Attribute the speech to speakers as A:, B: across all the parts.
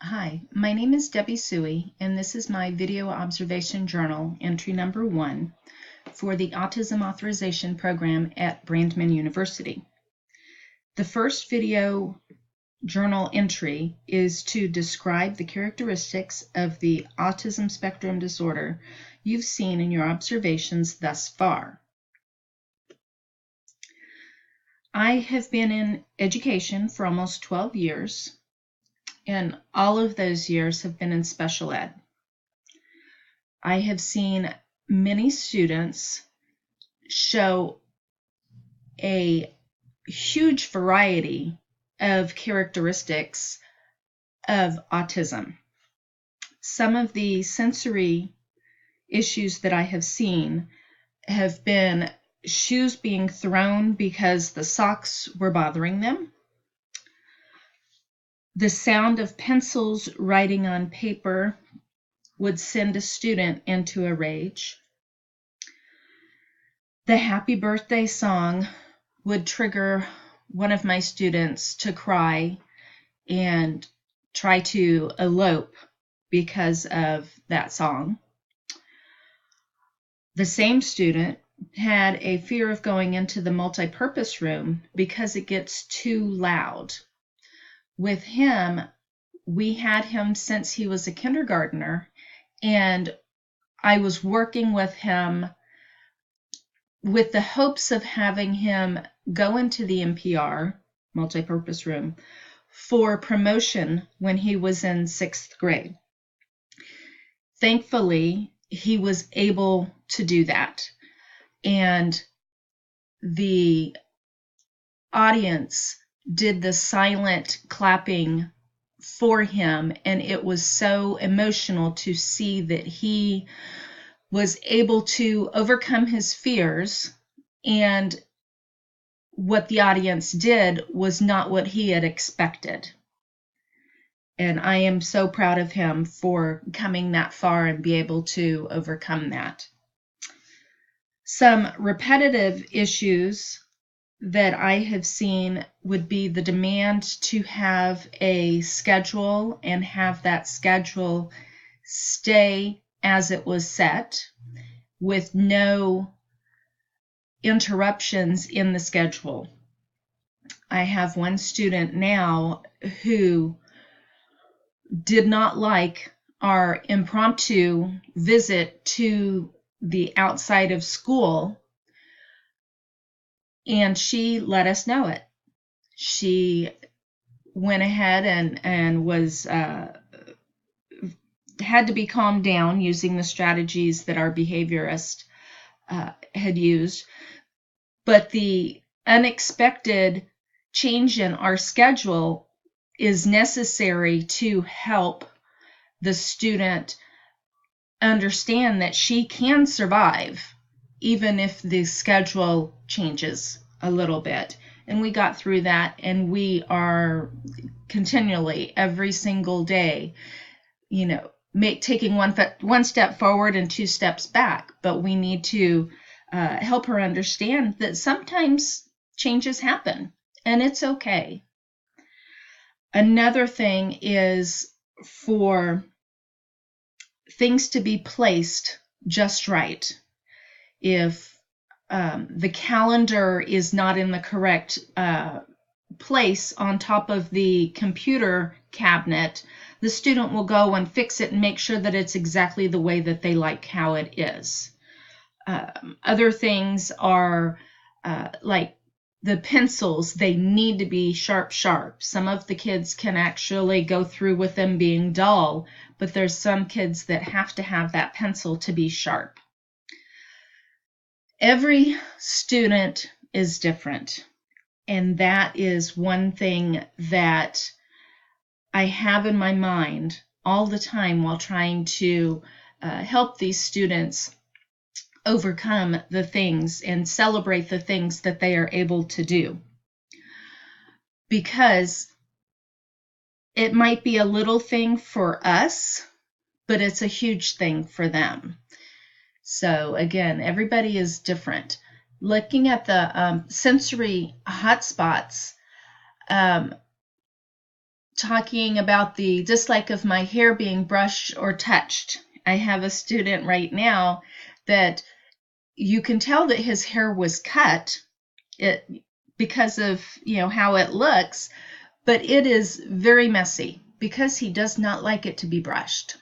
A: Hi, my name is Debbie Suey, and this is my video observation journal, entry number 1, for the Autism Authorization Program at Brandman University. The first video journal entry is to describe the characteristics of the autism spectrum disorder you've seen in your observations thus far. I have been in education for almost 12 years. And all of those years have been in special ed. I have seen many students show a huge variety of characteristics of autism. Some of the sensory issues that I have seen have been shoes being thrown because the socks were bothering them, the sound of pencils writing on paper would send a student into a rage. The happy birthday song would trigger one of my students to cry and try to elope because of that song. The same student had a fear of going into the multipurpose room because it gets too loud. With him, we had him since he was a kindergartner, and I was working with him with the hopes of having him go into the MPR, multipurpose room, for promotion when he was in 6th grade. Thankfully, he was able to do that, and the audience did the silent clapping for him, and it was so emotional to see that he was able to overcome his fears, and what the audience did was not what he had expected. And I am so proud of him for coming that far and be able to overcome that. Some repetitive issues that I have seen would be the demand to have a schedule and have that schedule stay as it was set with no interruptions in the schedule. I have one student now who did not like our impromptu visit to the outside of school, and she let us know it. She went ahead and was had to be calmed down using the strategies that our behaviorist had used. But the unexpected change in our schedule is necessary to help the student understand that she can survive even if the schedule changes a little bit. And we got through that, and we are continually, every single day, taking one step forward and 2 steps back. But we need to help her understand that sometimes changes happen, and it's okay. Another thing is for things to be placed just right. If the calendar is not in the correct place on top of the computer cabinet, the student will go and fix it and make sure that it's exactly the way that they like how it is. Other things are like the pencils, they need to be sharp. Some of the kids can actually go through with them being dull, but there's some kids that have to have that pencil to be sharp. Every student is different, and that is one thing that I have in my mind all the time while trying to help these students overcome the things and celebrate the things that they are able to do. Because it might be a little thing for us, but it's a huge thing for them. So again, everybody is different. Looking at the sensory hotspots, talking about the dislike of my hair being brushed or touched. I have a student right now that you can tell that his hair was cut because of how it looks, but it is very messy because he does not like it to be brushed.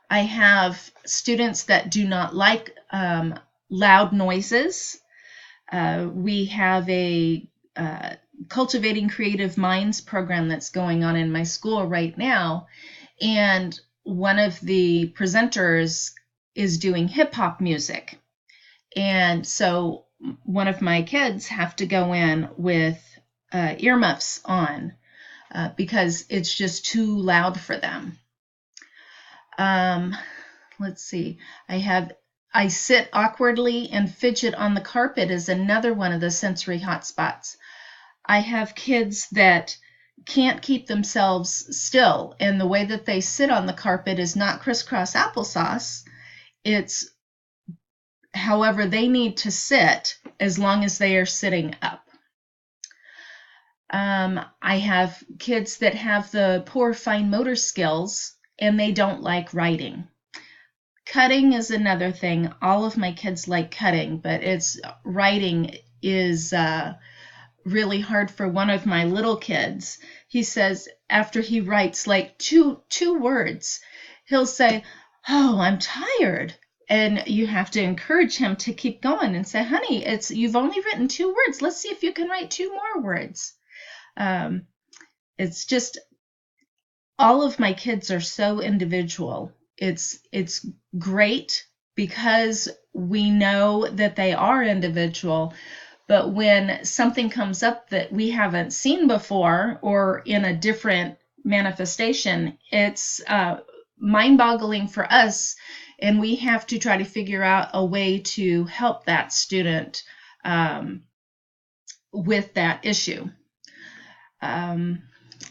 A: I have students that do not like loud noises. We have a Cultivating Creative Minds program that's going on in my school right now, and one of the presenters is doing hip hop music. And so one of my kids have to go in with earmuffs on because it's just too loud for them. Let's see. I sit awkwardly and fidget on the carpet is another one of the sensory hotspots. I have kids that can't keep themselves still, and the way that they sit on the carpet is not crisscross applesauce. It's however they need to sit as long as they are sitting up. I have kids that have the poor fine motor skills and they don't like writing. Cutting is another thing. All of my kids like cutting, but writing is really hard for one of my little kids. He says after he writes like two words, he'll say, "Oh, I'm tired." And you have to encourage him to keep going and say, "Honey, you've only written 2 words. Let's see if you can write 2 more words." It's just all of my kids are so individual. It's great because we know that they are individual, but when something comes up that we haven't seen before or in a different manifestation, it's mind-boggling for us, and we have to try to figure out a way to help that student with that issue.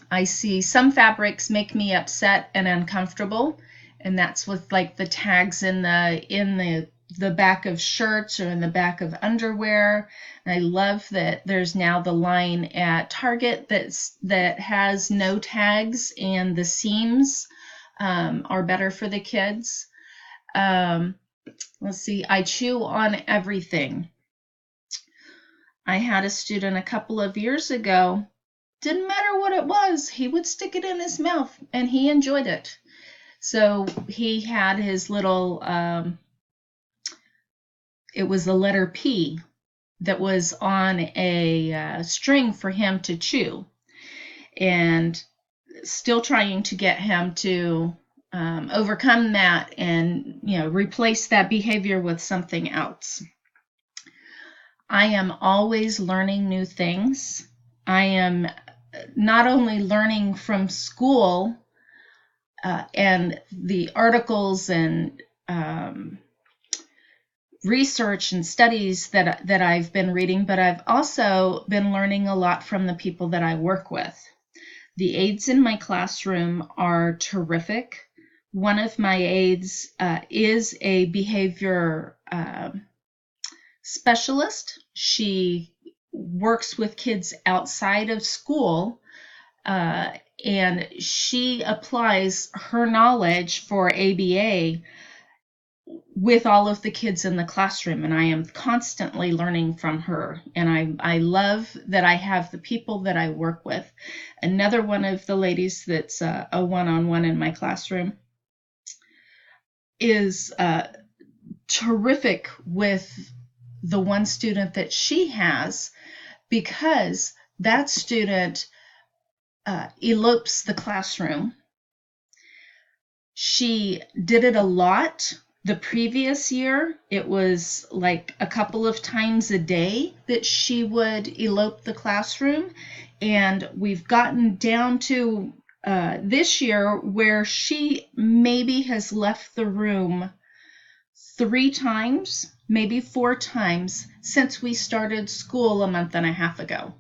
A: I see some fabrics make me upset and uncomfortable, and that's with like the tags in the back of shirts or in the back of underwear. And I love that there's now the line at Target that has no tags and the seams are better for the kids. Let's see, I chew on everything. I had a student a couple of years ago. Didn't matter what it was, he would stick it in his mouth and he enjoyed it. So he had his little, it was the letter P that was on a string for him to chew, and still trying to get him to overcome that and replace that behavior with something else. I am always learning new things. I am not only learning from school and the articles and research and studies that I've been reading, but I've also been learning a lot from the people that I work with. The aides in my classroom are terrific. One of my aides is a behavior specialist. She works with kids outside of school, and she applies her knowledge for ABA with all of the kids in the classroom, and I am constantly learning from her, and I love that I have the people that I work with. Another one of the ladies that's a one-on-one in my classroom is terrific with the one student that she has, because that student elopes the classroom. She did it a lot the previous year. It was like a couple of times a day that she would elope the classroom, and we've gotten down to this year where she maybe has left the room 3 times, maybe 4 times since we started school a month and a half ago.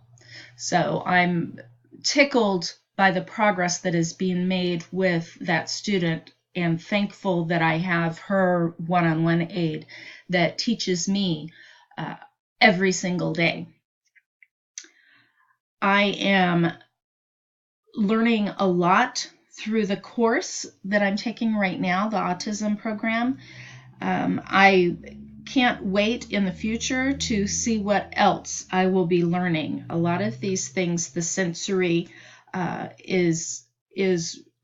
A: So I'm tickled by the progress that is being made with that student, and thankful that I have her one-on-one aide that teaches me every single day. I am learning a lot through the course that I'm taking right now, the autism program. I can't wait in the future to see what else I will be learning. A lot of these things, the sensory is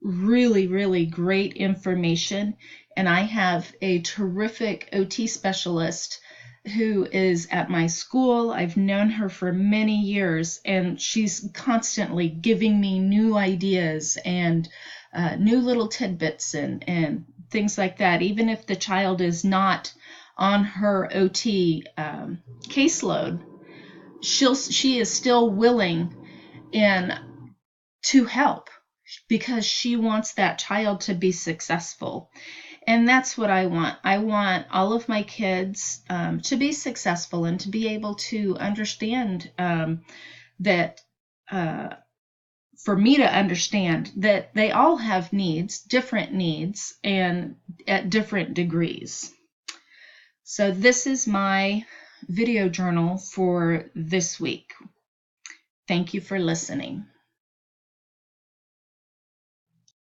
A: really, really great information. And I have a terrific OT specialist who is at my school. I've known her for many years, and she's constantly giving me new ideas and new little tidbits and things like that. Even if the child is not on her OT caseload, she is still willing and to help because she wants that child to be successful. And that's what I want. I want all of my kids to be successful and to be able to understand that, for me to understand that they all have needs, different needs, and at different degrees. So this is my video journal for this week. Thank you for listening.